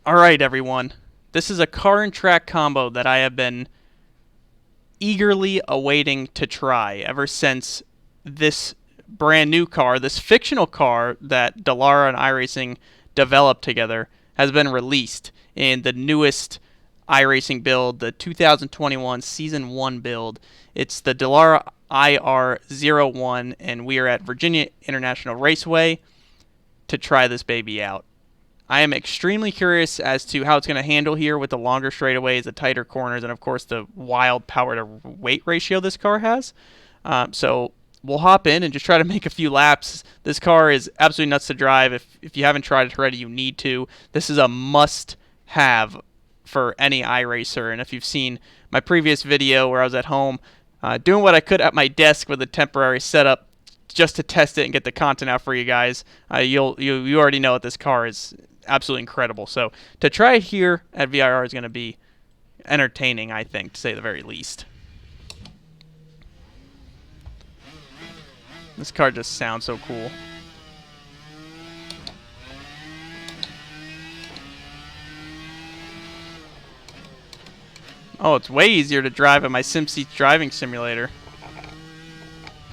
Alright, everyone. This is a car and track combo that I have been eagerly awaiting to try ever since this brand new car, this fictional car that Dallara and iRacing developed together, has been released in the newest iRacing build, the 2021 Season 1 build. It's the Dallara iR-01, and we are at Virginia International Raceway to try this baby out. I am extremely curious as to how it's going to handle here with the longer straightaways, the tighter corners, and of course the wild power to weight ratio this car has. So we'll hop in and just try to make a few laps. This car is absolutely nuts to drive. If you haven't tried it already, you need to. This is a must-have for any iRacer. And if you've seen my previous video where I was at home doing what I could at my desk with a temporary setup just to test it and get the content out for you guys, you already know that this car is absolutely incredible. So to try it here at VIR is going to be entertaining, I think, to say the very least. This car just sounds so cool. Oh, it's way easier to drive in my SimSeats driving simulator.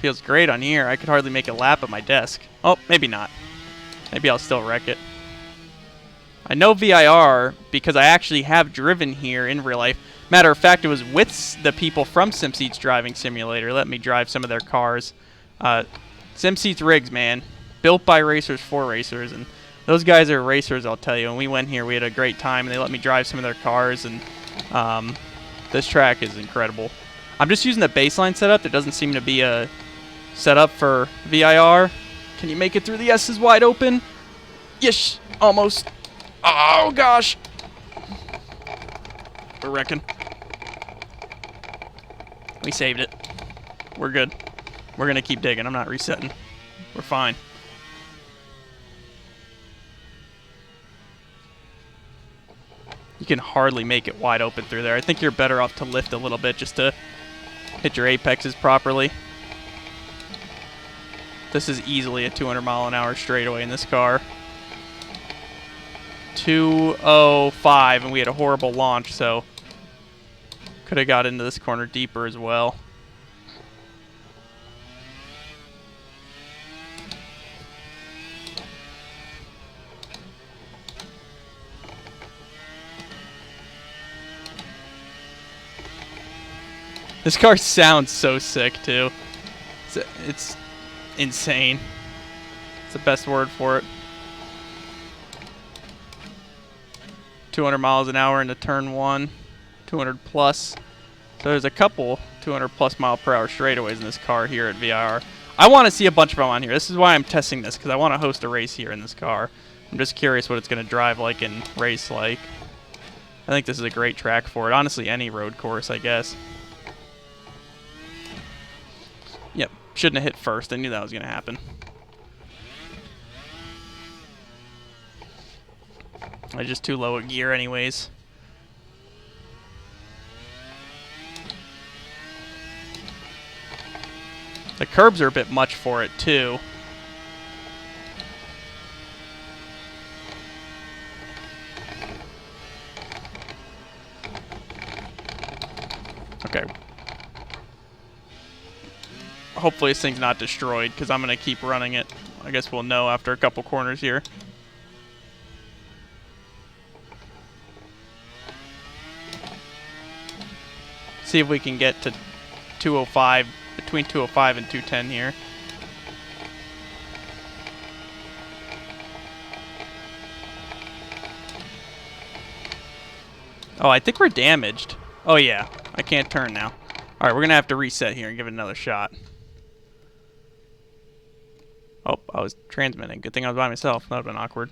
Feels great on here. I could hardly make a lap at my desk. Oh, maybe not. Maybe I'll still wreck it. I know VIR because I actually have driven here in real life. Matter of fact, it was with the people from SimSeats Driving Simulator. Let me drive some of their cars. SimSeats rigs, man. Built by racers for racers. And those guys are racers, I'll tell you. When we went here, we had a great time. And they let me drive some of their cars. And this track is incredible. I'm just using the baseline setup. There doesn't seem to be a setup for VIR. Can you make it through? The S is wide open. Yes, almost. Oh, gosh. We're wrecking. We saved it. We're good. We're going to keep digging. I'm not resetting. We're fine. You can hardly make it wide open through there. I think you're better off to lift a little bit just to hit your apexes properly. This is easily a 200-mile-an-hour straightaway in this car. 205, and we had a horrible launch, so could have got into this corner deeper as well. This car sounds so sick, too. It's insane. It's the best word for it. 200 miles an hour into turn 1, 200 plus. So there's a couple 200 plus mile per hour straightaways in this car here at VIR. I want to see a bunch of them on here. This is why I'm testing this, because I want to host a race here in this car. I'm just curious what it's going to drive like and race like. I think this is a great track for it. Honestly, any road course, I guess. Yep, shouldn't have hit first. I knew that was going to happen. I'm just too low a gear anyways. The curbs are a bit much for it too. Okay. Hopefully this thing's not destroyed because I'm going to keep running it. I guess we'll know after a couple corners here. See if we can get to 205, between 205 and 210 here. Oh, I think we're damaged. Oh yeah, I can't turn now. Alright, we're going to have to reset here and give it another shot. Oh, I was transmitting. Good thing I was by myself. That would have been awkward.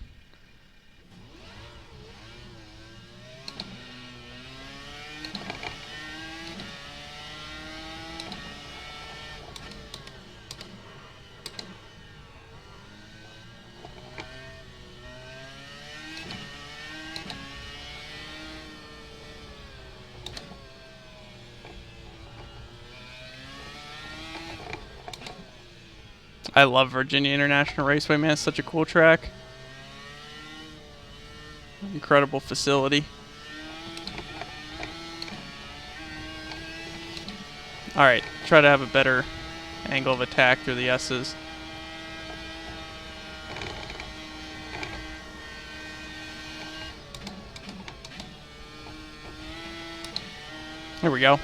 I love Virginia International Raceway, man. It's such a cool track. Incredible facility. Alright, try to have a better angle of attack through the S's. There we go.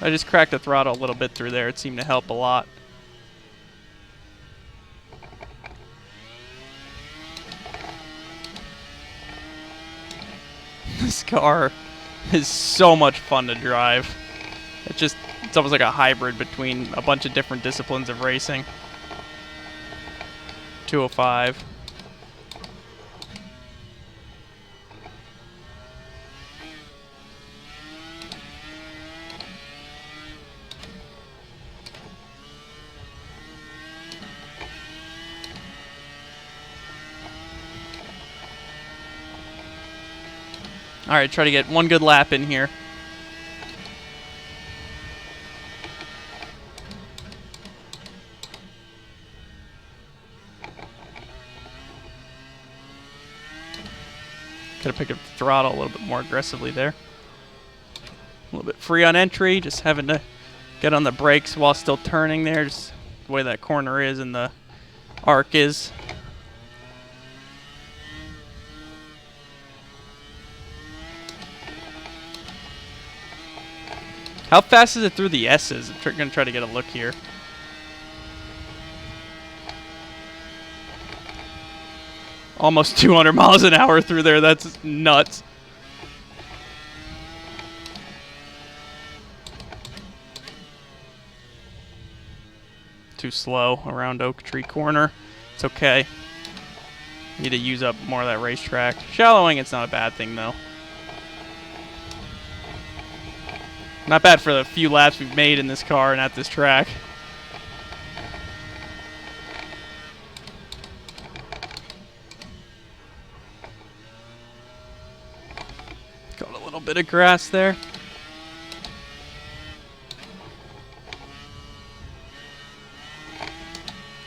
I just cracked the throttle a little bit through there. It seemed to help a lot. This car is so much fun to drive. It's almost like a hybrid between a bunch of different disciplines of racing. 205. Alright, try to get one good lap in here. Gotta pick up the throttle a little bit more aggressively there. A little bit free on entry, just having to get on the brakes while still turning there, just the way that corner is and the arc is. How fast is it through the S's? I'm going to try to get a look here. Almost 200 miles an hour through there. That's nuts. Too slow around Oak Tree Corner. It's okay. Need to use up more of that racetrack. Shallowing, it's not a bad thing, though. Not bad for the few laps we've made in this car and at this track. Got a little bit of grass there.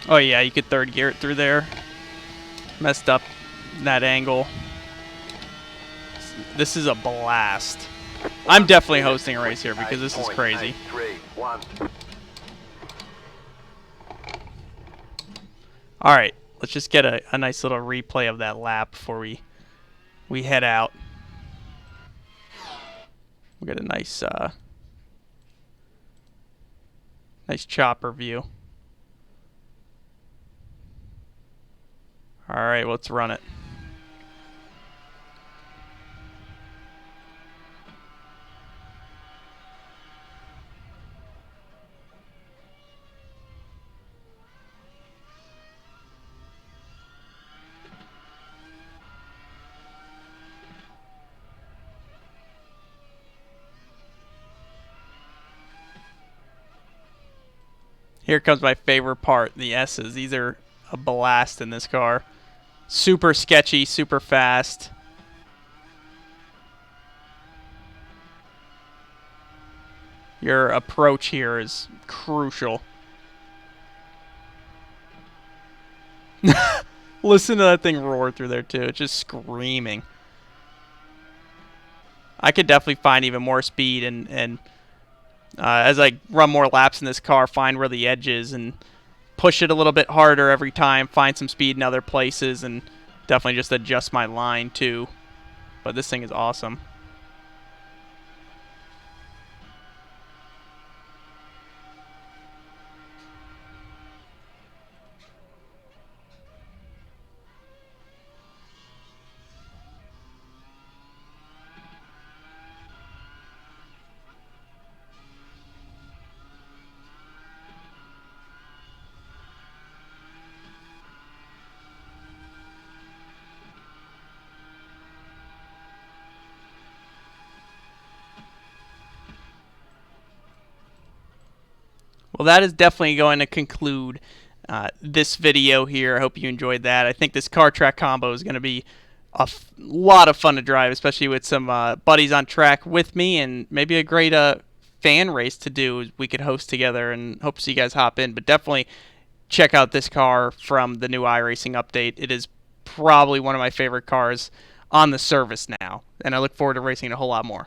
Oh yeah, you could third gear it through there. Messed up that angle. This is a blast. I'm definitely hosting a race here because this is crazy. Alright, let's just get a nice little replay of that lap before we head out. We'll get a nice nice chopper view. Alright, let's run it. Here comes my favorite part, the S's. These are a blast in this car. Super sketchy, super fast. Your approach here is crucial. Listen to that thing roar through there too. It's just screaming. I could definitely find even more speed and as I run more laps in this car, find where the edge is and push it a little bit harder every time, find some speed in other places, and definitely just adjust my line too. But this thing is awesome. Well, that is definitely going to conclude this video here. I hope you enjoyed that. I think this car track combo is going to be a lot of fun to drive, especially with some buddies on track with me, and maybe a great fan race to do we could host together, and hope to see you guys hop in. But definitely check out this car from the new iRacing update. It is probably one of my favorite cars on the service now, and I look forward to racing it a whole lot more.